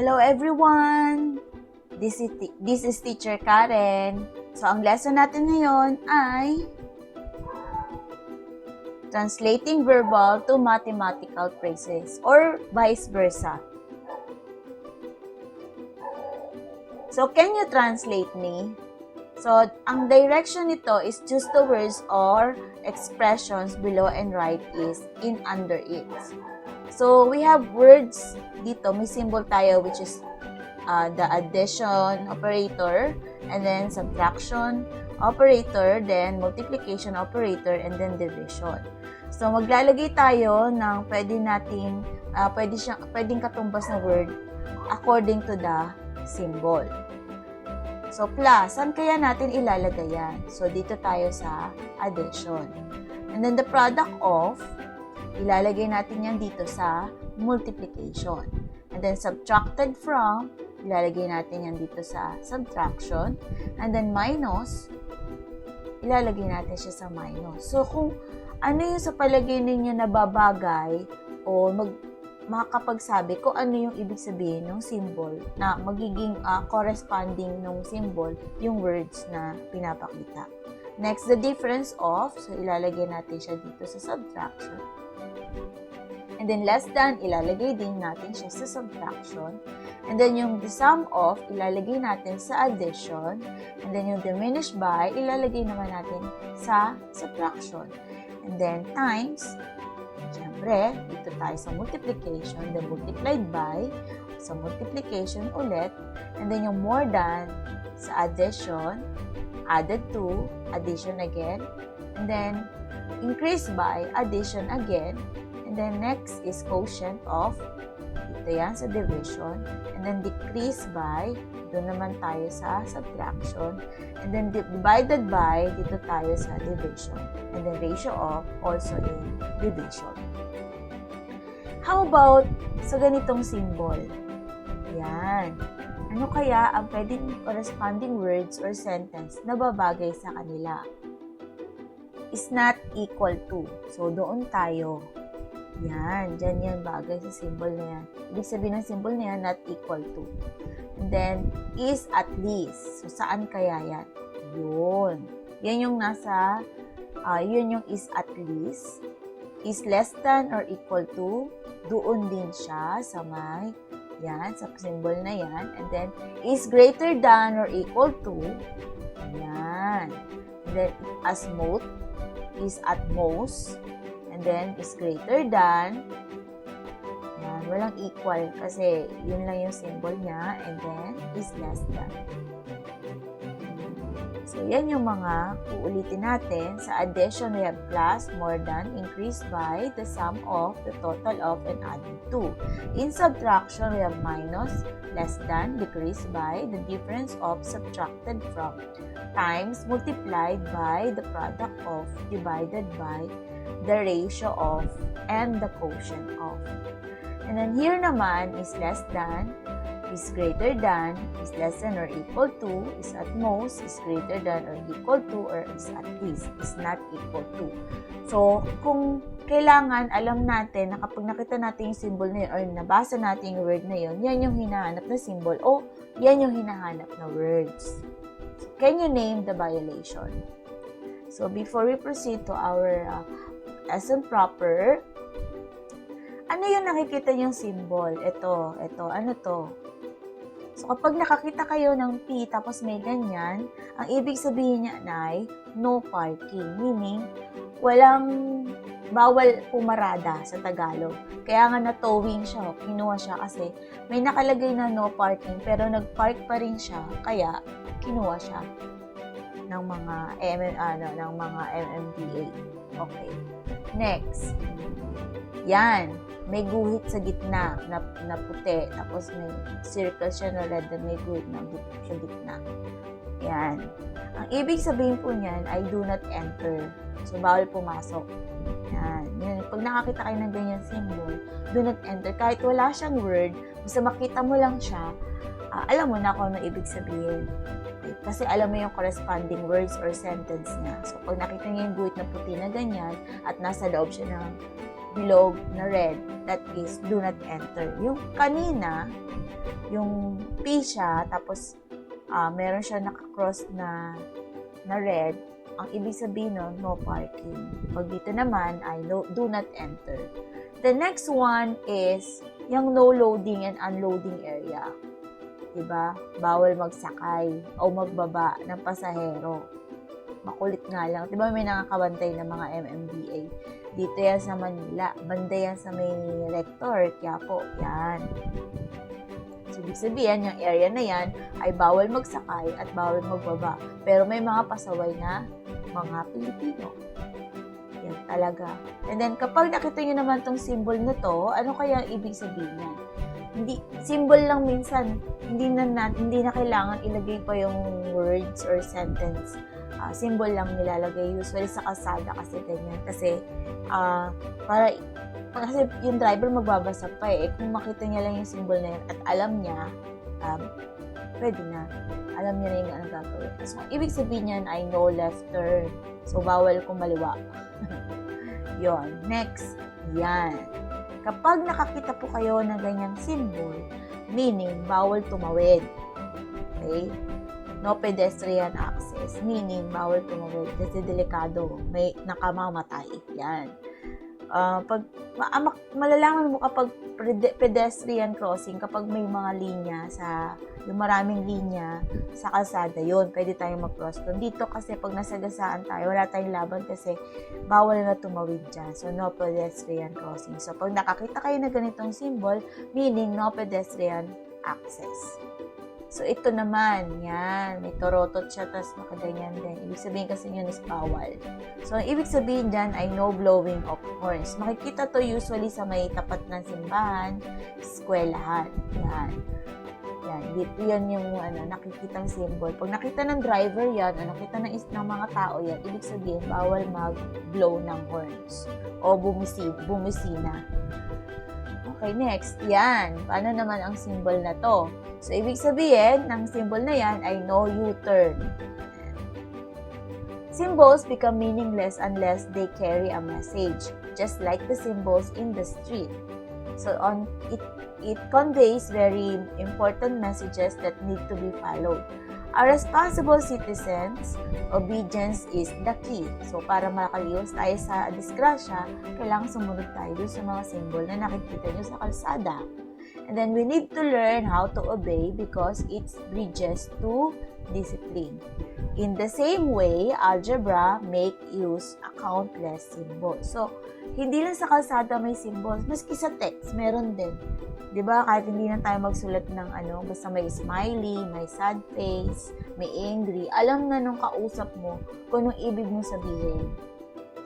Hello everyone! This is Teacher Karen. So, ang lesson natin ngayon ay translating verbal to mathematical phrases or vice versa. So, can you translate me? So, ang direction nito is choose the words or expressions below and write is in under it. So, we have words dito. May symbol tayo which is the addition operator, and then subtraction operator, then multiplication operator, and then division. So, maglalagay tayo ng pwedeng katumbas na word according to the symbol. So, plus, saan kaya natin ilalagay yan? So, dito tayo sa addition. And then, the product of, ilalagay natin yan dito sa multiplication. And then, subtracted from, ilalagay natin yan dito sa subtraction. And then, minus, ilalagay natin siya sa minus. So, kung ano yung sa palagay ninyo na babagay o makakapagsabi kung ano yung ibig sabihin ng symbol na magiging corresponding ng symbol yung words na pinapakita. Next, the difference of, so ilalagay natin siya dito sa subtraction. And then less than, ilalagay din natin siya sa subtraction. And then yung the sum of, ilalagay natin sa addition. And then yung diminished by, ilalagay naman natin sa subtraction. And then times, siyempre, dito tayo sa multiplication, then multiplied by, sa multiplication ulit. And then yung more than, sa addition, added to, addition again. And then increase by, addition again. And then next is quotient of, dito yan sa division. And then decrease by, doon naman tayo sa subtraction. And then divided by, dito tayo sa division. And then ratio of, also in division. How about sa ganitong symbol? Yan. Ano kaya ang pwedeng corresponding words or sentence na babagay sa kanila? Is not equal to. So, doon tayo. Yan. Diyan yan bagay sa symbol na yan. Ibig sabihin ng symbol na yan, not equal to. And then, is at least. So, saan kaya yan? Yun. Yan yung nasa, yun yung is at least. Is less than or equal to. Doon din siya sa may, yan, sa symbol na yan. And then, is greater than or equal to. Yan. And then, as most, is at most. And then, is greater than. Yan, walang equal kasi yun lang yung symbol niya. And then, is less than. So, yan yung mga uulitin natin. Sa addition, we have plus, more than, increased by, the sum of, the total of, and added to. In subtraction, we have minus, less than, decreased by, the difference of, subtracted from, times, multiplied by, the product of, divided by, the ratio of, and the quotient of. And then here naman is less than, is greater than, is less than or equal to, is at most, is greater than or equal to, or is at least, is not equal to. So, kung kailangan alam natin na kapag nakita natin yung symbol na yun or nabasa natin yung word na yun, yan yung hinahanap na symbol o yan yung hinahanap na words. So, can you name the violation? So, before we proceed to our lesson proper, ano yung nakikita yung symbol? Ito, ano to? So, kapag nakakita kayo ng P tapos may ganyan, ang ibig sabihin niya ay no parking. Meaning, bawal pumarada sa Tagalog. Kaya nga na-towing siya, kinuha siya kasi may nakalagay na no parking pero nag-park pa rin siya, kaya kinuha siya ng mga MMDA. Okay. Next. Yan. May guhit sa gitna na puti. Tapos may circle siya na red na may guhit sa gitna. Yan. Ang ibig sabihin po niyan ay do not enter. So, bawal pumasok. Yan. Pag nakakita kayo ng ganyan symbol, do not enter. Kahit wala siyang word, basta makita mo lang siya, alam mo na kung ano ibig sabihin. Kasi alam mo yung corresponding words or sentence niya. So, pag nakita niyo yung guhit na puti na ganyan at nasa loob siya ng bilog na red, that is, do not enter. Yung kanina, yung P siya, tapos meron siya naka-cross na red, ang ibig sabihin nun, no parking. Pag dito naman ay do not enter. The next one is yung no loading and unloading area. Diba? Bawal magsakay o magbaba ng pasahero. Makulit nga lang. Diba may nakakabantay ng mga MMDA? Dito yan sa Manila. Banda yan sa may Rector, Quiapo. Yan. So, ibig sabihin, yung area na yan ay bawal magsakay at bawal magbaba. Pero may mga pasaway na mga Pilipino. Yan talaga. And then, kapag nakita nyo naman tong symbol na to, ano kaya ibig sabihin yan? Hindi, symbol lang minsan. Hindi na kailangan ilagay pa yung words or sentence. Symbol lang nilalagay. Usually sa kalsada kasi ganyan. Kasi, kasi yung driver magbabasa pa eh. Kung makita niya lang yung symbol na yun at alam niya, pwede na. Alam niya na yung anong gagawin. So, ibig sabihin niyan ay no left turn. So, bawal kumaliwa. Yon. Next. Yan. Kapag nakakita po kayo ng ganyang symbol, meaning bawal tumawid. Okay? No pedestrian access, meaning bawal tumawid kasi delikado, may nakamamatay. Yan. Malalaman mo kapag pedestrian crossing, kapag may mga linya yung maraming linya sa kalsada, yun, pwede tayong mag-cross doon. Dito kasi pag nasagasaan tayo, wala tayong laban kasi bawal na tumawid dyan. So, no pedestrian crossing. So, pag nakakita kayo na ganitong symbol, meaning no pedestrian access. So, ito naman, yan, may torotot siya, tapos makaganyan din. Ibig sabihin kasi yun is bawal. So, ang ibig sabihin dyan ay no blowing of horns. Makikita to usually sa may tapat ng simbahan, eskwelahan. Yan. Yan, dito yan yung nakikitang symbol. Pag nakita ng driver yan, o nakita ng mga tao yan, ibig sabihin, bawal mag-blow ng horns o bumisina. Okay, next. Yan. Paano naman ang symbol na to? So, ibig sabihin, ng symbol na yan ay no U-turn. Symbols become meaningless unless they carry a message, just like the symbols in the street. So, it conveys very important messages that need to be followed. Our responsible citizens, obedience is the key. So, para makaliwas tayo sa disgrasya, kailangan sumunod tayo dun sa mga symbol na nakikita nyo sa kalsada. And then, we need to learn how to obey because it bridges to discipline. In the same way, algebra make use a countless symbols. So, hindi lang sa kalsada may symbols, maski sa text, meron din. Diba? Kahit hindi na tayo magsulat ng basta may smiley, may sad face, may angry, alam na nung kausap mo kung anong ibig mong sabihin.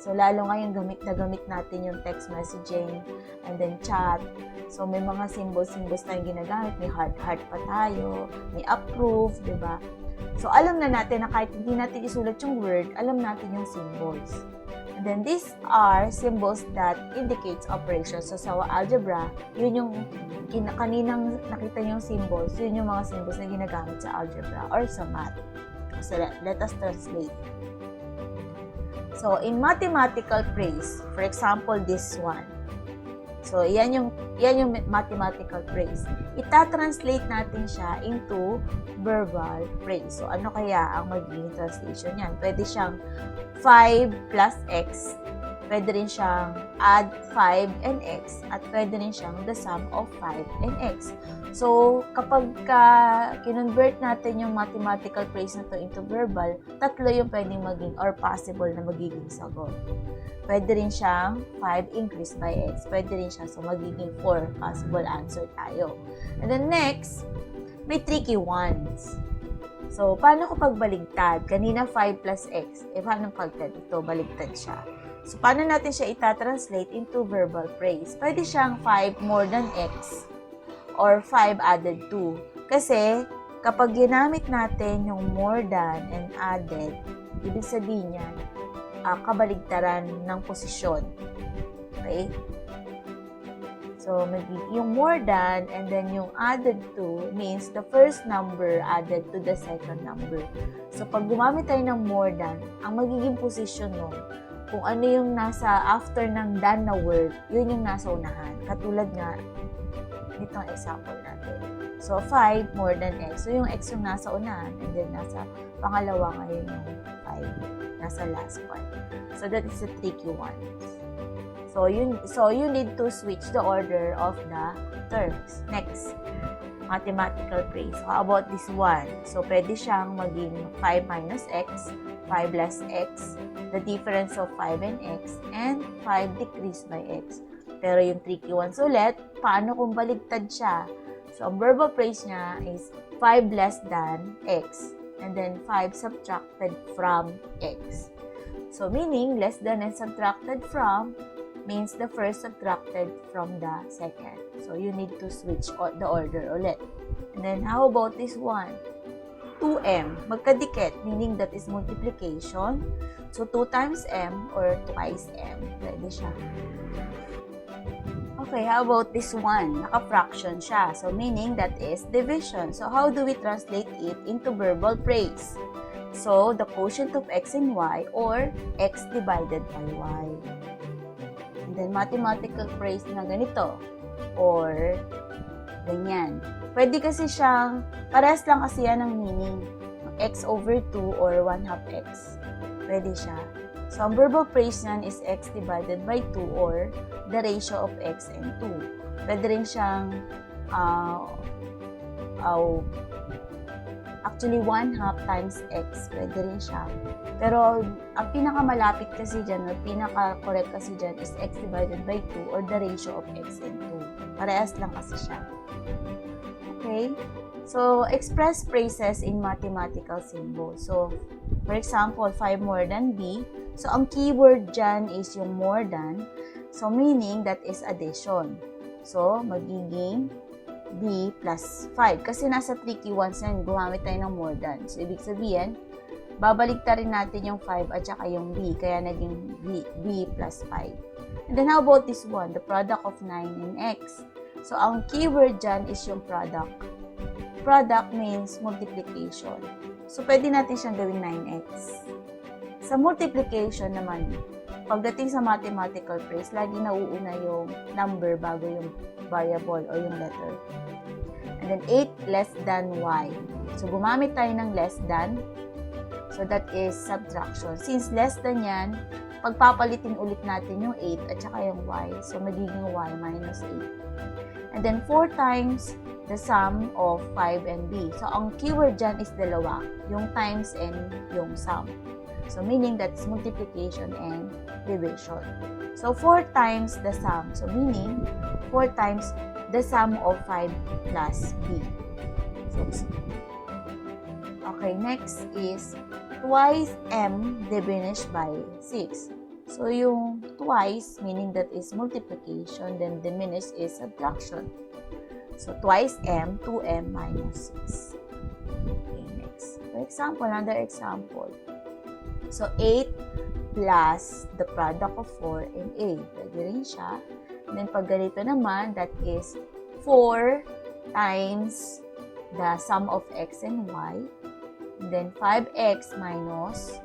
So, lalo ngayon gamit natin yung text messaging and then chat. So, may mga symbols tayong ginagamit. May heart pa tayo, may approve, diba? So, alam na natin na kahit hindi natin isulat yung word, alam natin yung symbols. And then, these are symbols that indicates operations. So, sa algebra, yun yung kaninang nakita yung symbols, yun yung mga symbols na ginagamit sa algebra or sa math. So, let us translate. So, in mathematical phrase, for example, this one. So, yan yung mathematical phrase. Ita-translate natin siya into verbal phrase. So, ano kaya ang magiging translation niyan? Pwede siyang 5 plus x. Pwede rin siyang add 5 and x. At pwede rin siyang the sum of 5 and x. So, kapag kinonvert natin yung mathematical phrase na to into verbal, tatlo yung pwedeng maging or possible na magiging sagot. Pwede rin siyang 5 increased by x. Pwede rin siya. So, magiging 4 possible answer tayo. And then next, may tricky ones. So, paano ko pagbaligtad? Kanina 5 plus x. Paano pagtad? Ito, baligtad siya. So, paano natin siya ita-translate into verbal phrase? Pwede siyang 5 more than x or 5 added to. Kasi, kapag ginamit natin yung more than and added, ibig sabihin niyan, kabaligtaran ng posisyon. Okay? So, yung more than and then yung added to means the first number added to the second number. So, pag gumamit tayo ng more than, ang magiging position nun, kung ano yung nasa after ng than na word, yun yung nasa unahan. Katulad nga, itong example natin. So, 5 more than x. So, yung x yung nasa unahan and then nasa pangalawa ngayon yung 5. Nasa last part. So, that is a tricky one. So, you need to switch the order of the terms. Next, mathematical phrase. So, how about this one? So, pwede siyang maging 5 minus x, 5 less x, the difference of 5 and x, and 5 decreased by x. Pero yung tricky ones ulit, paano kung baligtad siya? So, ang verbal phrase niya is 5 less than x, and then 5 subtracted from x. So, meaning, less than and subtracted from means the first subtracted from the second. So, you need to switch the order ulit. And then, how about this one? 2m, magkadikit, meaning that is multiplication. So, 2 times m or twice m, pwede siya. Okay, how about this one? Naka-fraction siya. So, meaning that is division. So, how do we translate it into verbal phrase? So, the quotient of x and y or x divided by y. And then, mathematical phrase na ganito or ganyan. Pwede kasi siyang, parehas lang kasi yan ang meaning. X over 2 or 1/2 x. Pwede siya. So, ang verbal phrase niyan is x divided by 2 or the ratio of x and 2. Pwede rin siyang actually 1/2 times x. Pwede rin siya. Pero, ang pinakamalapit kasi dyan, or pinaka-correct kasi dyan is x divided by 2 or the ratio of x and 2. Parehas lang kasi siya. Okay? So, express phrases in mathematical symbols. So, for example, 5 more than b. So, ang keyword dyan is yung more than. So, meaning that is addition. So, magiging b plus 5. Kasi nasa tricky ones yan, gumamit tayo ng more than. So, ibig sabihin, babaligtarin natin yung 5 at saka yung b. Kaya naging b plus 5. And then, how about this one? The product of 9 and x. So, ang keyword dyan is yung product. Product means multiplication. So, pwede natin siyang gawing 9x. Sa multiplication naman, pagdating sa mathematical phrase, lagi nauuna yung number bago yung variable o yung letter. And then, 8 less than y. So, gumamit tayo ng less than. So, that is subtraction. Since less than yan, pagpapalitin ulit natin yung 8 at saka yung y. So, magiging y minus 8. And then, 4 times the sum of 5 and b. So, ang keyword dyan is dalawa. Yung times and yung sum. So, meaning that's multiplication and division. So, 4 times the sum. So, meaning 4 times the sum of 5 plus b. So, okay, next is twice m diminished by 6. So, yung twice, meaning that is multiplication, then diminished is subtraction. So, twice m, 2m minus 6. Okay, next. For example, another example. So, 8 plus the product of 4 and a. Pwede rin siya. And then, pag ganito naman, that is 4 times the sum of x and y. And then, 5x minus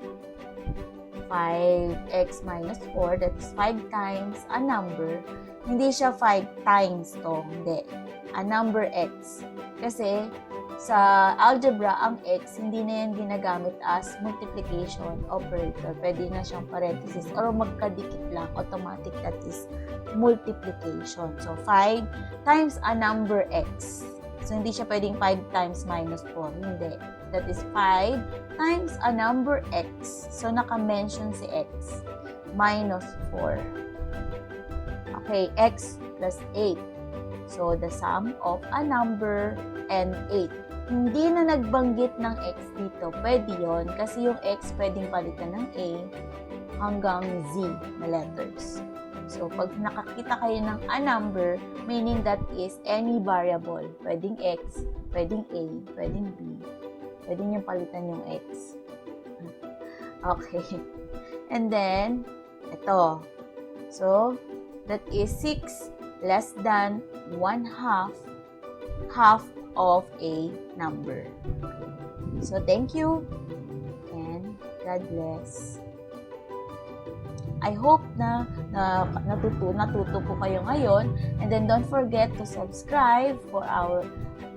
4. That is 5 times a number. Hindi siya 5 times to. Hindi. A number x. Kasi, sa algebra, ang x, hindi na yan ginagamit as multiplication operator. Pwede na siyang parenthesis or magkadikit lang. Automatic, that is multiplication. So, 5 times a number x. So, hindi siya pwedeng 5 times minus 4. Hindi. That is 5 times a number x. So, naka-mention si x. Minus 4. Okay, x plus 8. So, the sum of a number and 8. Hindi na nagbanggit ng x dito. Pwede yon kasi yung x pwedeng palitan ng a hanggang z na letters. So, pag nakakita kayo ng a number, meaning that is any variable. Pwedeng x, pwedeng a, pwedeng b. Pwede nyo palitan yung x. Okay. And then, ito. So, that is 6 less than 1/2 of a number. So, thank you and God bless. I hope na natuto po kayo ngayon. And then don't forget to subscribe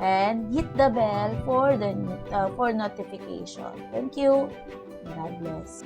and hit the bell for notification. Thank you. God bless.